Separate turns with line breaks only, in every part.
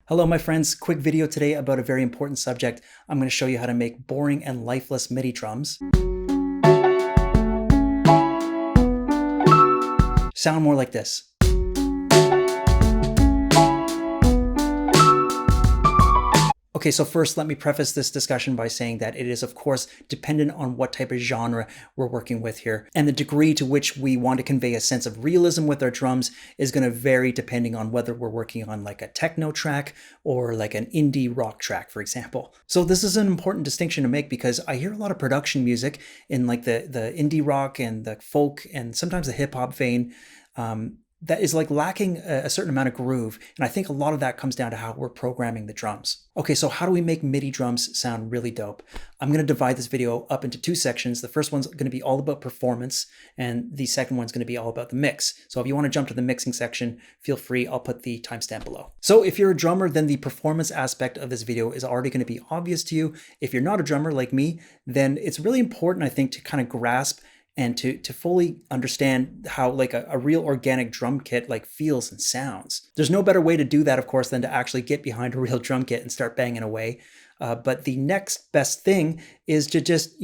Hello, my friends. Quick video today about a very important subject. I'm going to show you how to make boring and lifeless MIDI drums sound more like this. Okay, so first let me preface this discussion by saying that it is of course dependent on what type of genre we're working with here, and the degree to which we want to convey a sense of realism with our drums is going to vary depending on whether we're working on like a techno track or like an indie rock track, for example. So this is an important distinction to make because I hear a lot of production music in like the indie rock and the folk and sometimes the hip hop vein that is like lacking a certain amount of groove. And I think a lot of that comes down to how we're programming the drums. Okay, so how do we make MIDI drums sound really dope? I'm going to divide this video up into two sections. The first one's going to be all about performance, and the second one's going to be all about the mix. So if you want to jump to the mixing section, feel free. I'll put the timestamp below. So if you're a drummer, then the performance aspect of this video is already going to be obvious to you. If you're not a drummer like me, then it's really important, I think, to kind of grasp and to fully understand how like a real organic drum kit like feels and sounds. There's no better way to do that, of course, than to actually get behind a real drum kit and start banging away. But the next best thing is to just,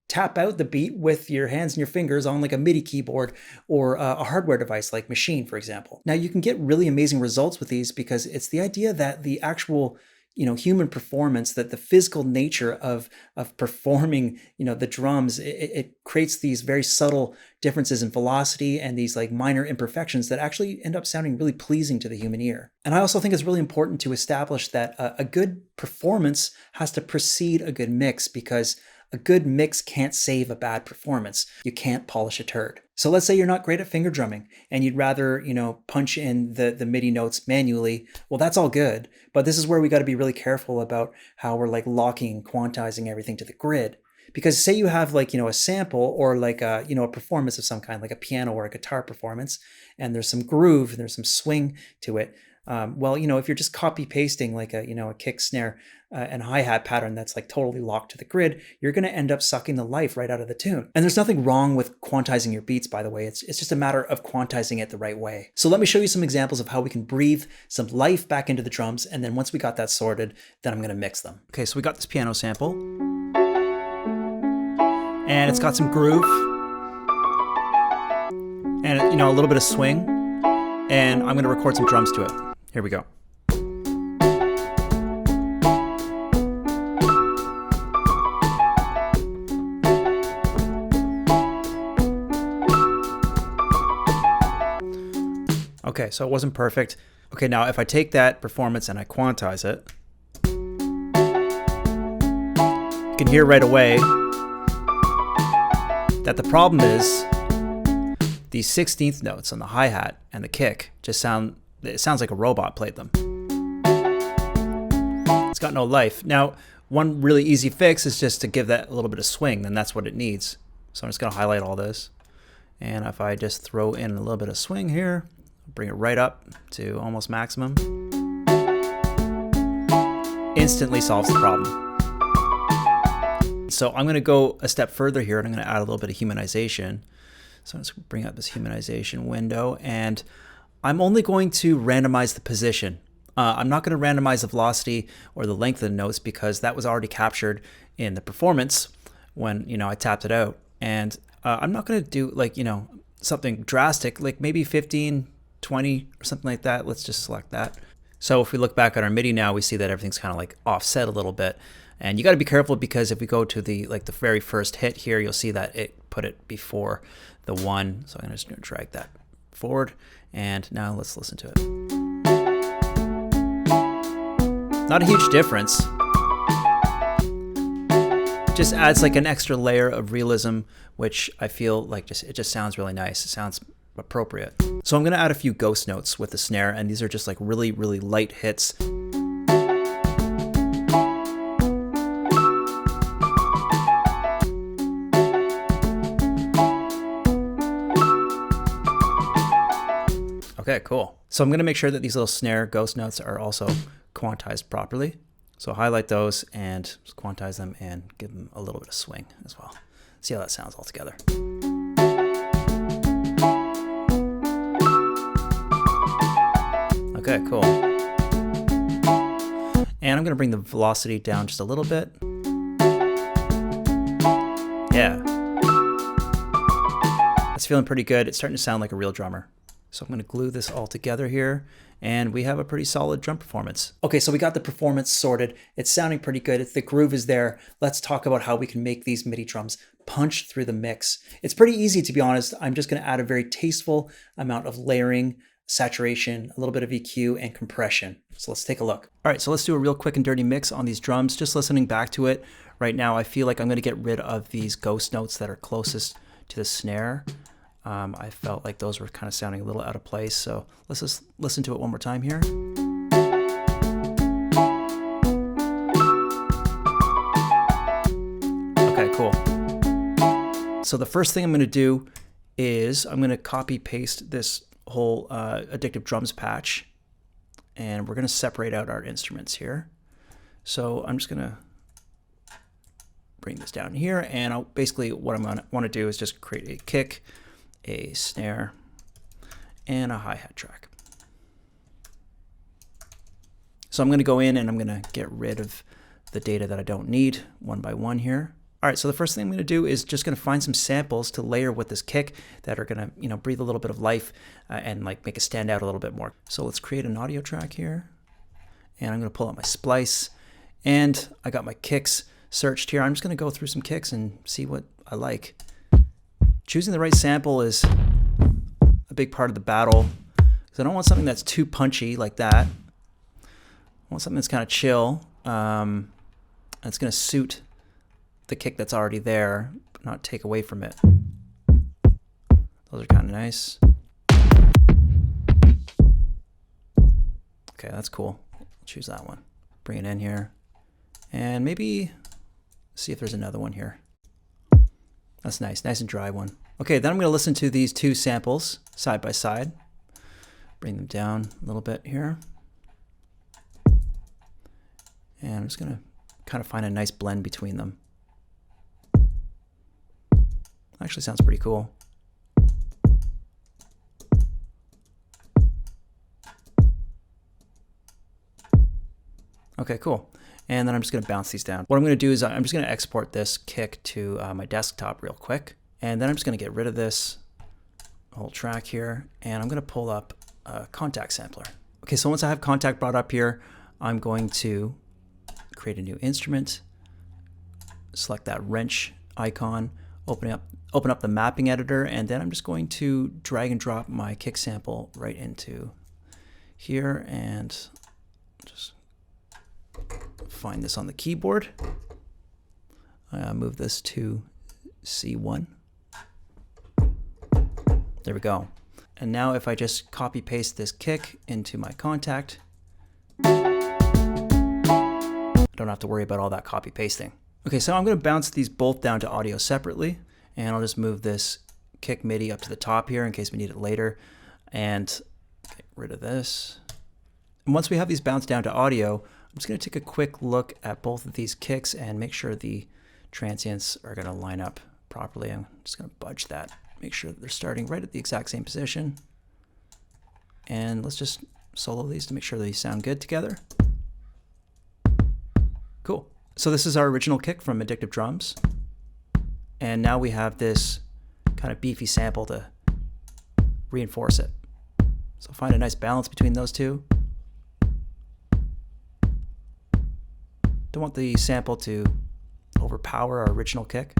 tap out the beat with your hands and your fingers on like a MIDI keyboard or a hardware device like Machine, for example. Now you can get really amazing results with these because it's the idea that the actual human performance, that the physical nature of performing, the drums, it creates these very subtle differences in velocity and these like minor imperfections that actually end up sounding really pleasing to the human ear. And I also think it's really important to establish that a good performance has to precede a good mix, because a good mix can't save a bad performance. You can't polish a turd. So let's say you're not great at finger drumming and you'd rather, punch in the MIDI notes manually. Well, that's all good. But this is where we got to be really careful about how we're like locking and quantizing everything to the grid. Because say you have like, a sample or like a performance of some kind, like a piano or a guitar performance, and there's some groove and there's some swing to it. Well, if you're just copy pasting like a kick, snare, and hi-hat pattern that's like totally locked to the grid, you're going to end up sucking the life right out of the tune. And there's nothing wrong with quantizing your beats, by the way. It's just a matter of quantizing it the right way. So let me show you some examples of how we can breathe some life back into the drums. And then once we got that sorted, then I'm going to mix them. Okay, so we got this piano sample and it's got some groove and a little bit of swing, and I'm going to record some drums to it. Here we go. Okay, so it wasn't perfect. Okay, now if I take that performance and I quantize it, you can hear right away that the problem is these 16th notes on the hi-hat and the kick just sounds like a robot played them. It's got no life. Now, one really easy fix is just to give that a little bit of swing, then that's what it needs. So I'm just gonna highlight all this. And if I just throw in a little bit of swing here, bring it right up to almost maximum, instantly solves the problem. So I'm gonna go a step further here and I'm gonna add a little bit of humanization. So I'm just bring up this humanization window, and I'm only going to randomize the position. I'm not going to randomize the velocity or the length of the notes because that was already captured in the performance when, I tapped it out. And I'm not going to do like, something drastic, like maybe 15, 20 or something like that. Let's just select that. So if we look back at our MIDI now, we see that everything's kind of like offset a little bit. And you got to be careful because if we go to the very first hit here, you'll see that it put it before the one. So I'm just going to drag that forward. And now let's listen to it. Not a huge difference. Just adds like an extra layer of realism, which I feel like it just sounds really nice. It sounds appropriate. So I'm going to add a few ghost notes with the snare, and these are just like really, really light hits. Okay, cool. So I'm going to make sure that these little snare ghost notes are also quantized properly. So highlight those and just quantize them and give them a little bit of swing as well. See how that sounds all together. Okay, cool. And I'm going to bring the velocity down just a little bit. Yeah. It's feeling pretty good. It's starting to sound like a real drummer. So I'm going to glue this all together here, and we have a pretty solid drum performance. Okay, so we got the performance sorted. It's sounding pretty good. The groove is there. Let's talk about how we can make these MIDI drums punch through the mix. It's pretty easy, to be honest. I'm just going to add a very tasteful amount of layering, saturation, a little bit of EQ, and compression. So let's take a look. All right, so let's do a real quick and dirty mix on these drums. Just listening back to it right now, I feel like I'm going to get rid of these ghost notes that are closest to the snare. I felt like those were kind of sounding a little out of place, so let's just listen to it one more time here. Okay, cool. So the first thing I'm going to do is I'm going to copy paste this whole Addictive Drums patch, and we're going to separate out our instruments here. So I'm just going to bring this down here, and basically what I'm going to want to do is just create a kick, a snare, and a hi-hat track. So I'm going to go in and I'm going to get rid of the data that I don't need one by one here. All right, so the first thing I'm going to do is just going to find some samples to layer with this kick that are going to, breathe a little bit of life and like make it stand out a little bit more. So let's create an audio track here, and I'm going to pull out my splice, and I got my kicks searched here. I'm just going to go through some kicks and see what I like. Choosing the right sample is a big part of the battle, because I don't want something that's too punchy like that. I want something that's kind of chill, that's going to suit the kick that's already there, but not take away from it. Those are kind of nice. Okay, that's cool. I'll choose that one. Bring it in here, and maybe see if there's another one here. That's nice and dry one. Okay, then I'm going to listen to these two samples side by side. Bring them down a little bit here. And I'm just going to kind of find a nice blend between them. Actually sounds pretty cool. Okay, cool. And then I'm just going to bounce these down. What I'm going to do is I'm just going to export this kick to my desktop real quick. And then I'm just going to get rid of this whole track here. And I'm going to pull up a Contact sampler. Okay, so once I have Contact brought up here, I'm going to create a new instrument, select that wrench icon, open up the mapping editor, and then I'm just going to drag and drop my kick sample right into here and just find this on the keyboard. Move this to C1. There we go. And now if I just copy paste this kick into my Contact, I don't have to worry about all that copy pasting. Okay, so I'm going to bounce these both down to audio separately, and I'll just move this kick MIDI up to the top here in case we need it later, and get rid of this. And once we have these bounced down to audio, I'm just going to take a quick look at both of these kicks and make sure the transients are going to line up properly. I'm just going to budge that, make sure that they're starting right at the exact same position. And let's just solo these to make sure they sound good together. Cool. So this is our original kick from Addictive Drums. And now we have this kind of beefy sample to reinforce it. So find a nice balance between those two. Don't want the sample to overpower our original kick.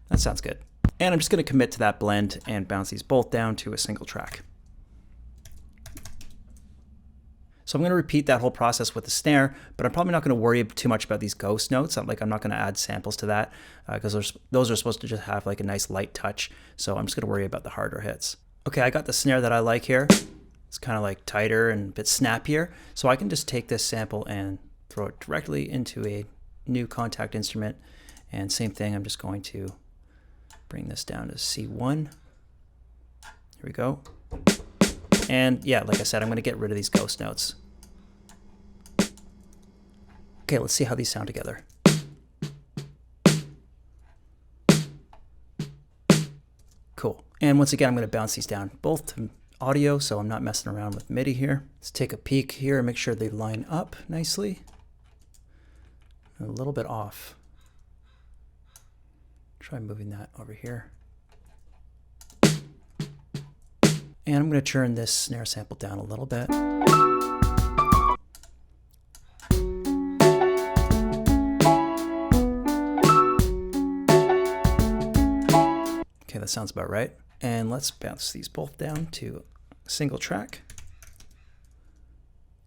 That sounds good. And I'm just going to commit to that blend and bounce these both down to a single track. So I'm going to repeat that whole process with the snare, but I'm probably not going to worry too much about these ghost notes. I'm not going to add samples to that because those are supposed to just have like a nice light touch. So I'm just going to worry about the harder hits. Okay, I got the snare that I like here. It's kind of like tighter and a bit snappier. So I can just take this sample and throw it directly into a new Contact instrument. And same thing, I'm just going to bring this down to C1. Here we go. And yeah, like I said, I'm going to get rid of these ghost notes. Okay, let's see how these sound together. Cool. And once again, I'm going to bounce these down both to audio, so I'm not messing around with MIDI here. Let's take a peek here and make sure they line up nicely. A little bit off. Try moving that over here. And I'm going to turn this snare sample down a little bit. Okay, that sounds about right. And let's bounce these both down to a single track.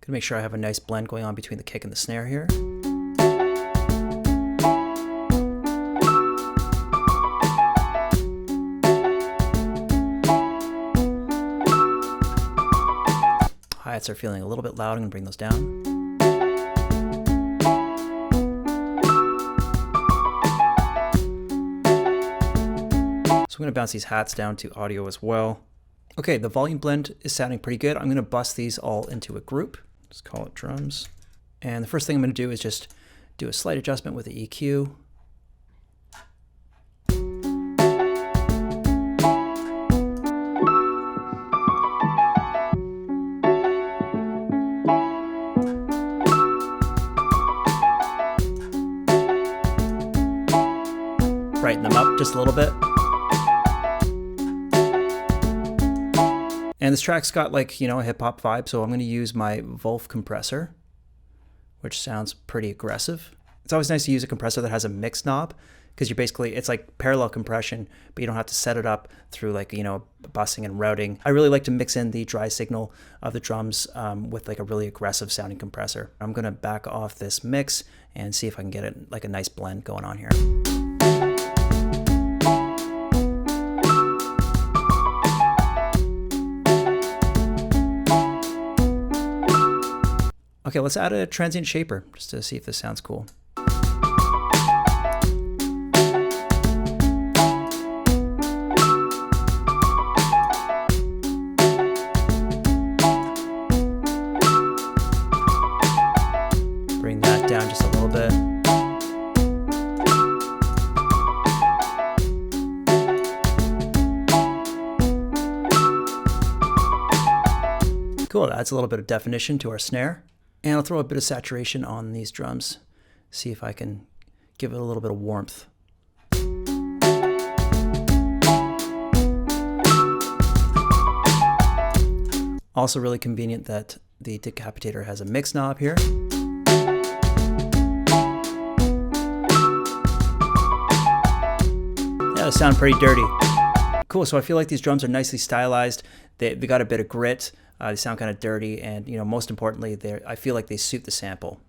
Gonna make sure I have a nice blend going on between the kick and the snare here. Hi-hats are feeling a little bit loud. I'm gonna bring those down. So I'm gonna bounce these hats down to audio as well. Okay, the volume blend is sounding pretty good. I'm gonna bust these all into a group. Just call it drums. And the first thing I'm gonna do is just do a slight adjustment with the EQ. Brighten them up just a little bit. And this track's got like, you know, a hip hop vibe, so I'm going to use my Wolf compressor, which sounds pretty aggressive. It's always nice to use a compressor that has a mix knob, because you're basically, it's like parallel compression, but you don't have to set it up through like, you know, busing and routing. I really like to mix in the dry signal of the drums with like a really aggressive sounding compressor. I'm going to back off this mix and see if I can get it like a nice blend going on here. Okay, let's add a transient shaper just to see if this sounds cool. Bring that down just a little bit. Cool, that adds a little bit of definition to our snare. And I'll throw a bit of saturation on these drums, see if I can give it a little bit of warmth. Also really convenient that the decapitator has a mix knob here. Yeah, they sound pretty dirty. Cool, so I feel like these drums are nicely stylized. They got a bit of grit. They sound kind of dirty, and you know, most importantly, I feel like they suit the sample.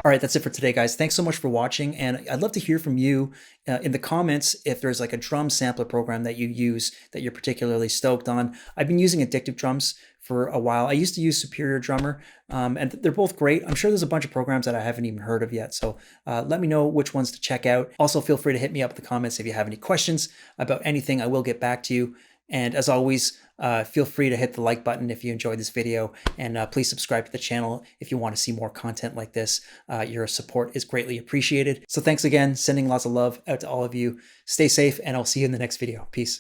All right, that's it for today, guys. Thanks so much for watching, and I'd love to hear from you in the comments if there's like a drum sampler program that you use that you're particularly stoked on. I've been using Addictive Drums for a while. I used to use Superior Drummer, and they're both great. I'm sure there's a bunch of programs that I haven't even heard of yet, so let me know which ones to check out. Also, feel free to hit me up in the comments if you have any questions about anything. I will get back to you. And as always, feel free to hit the like button if you enjoyed this video, and please subscribe to the channel if you want to see more content like this. Your support is greatly appreciated. So thanks again, sending lots of love out to all of you. Stay safe, and I'll see you in the next video. Peace.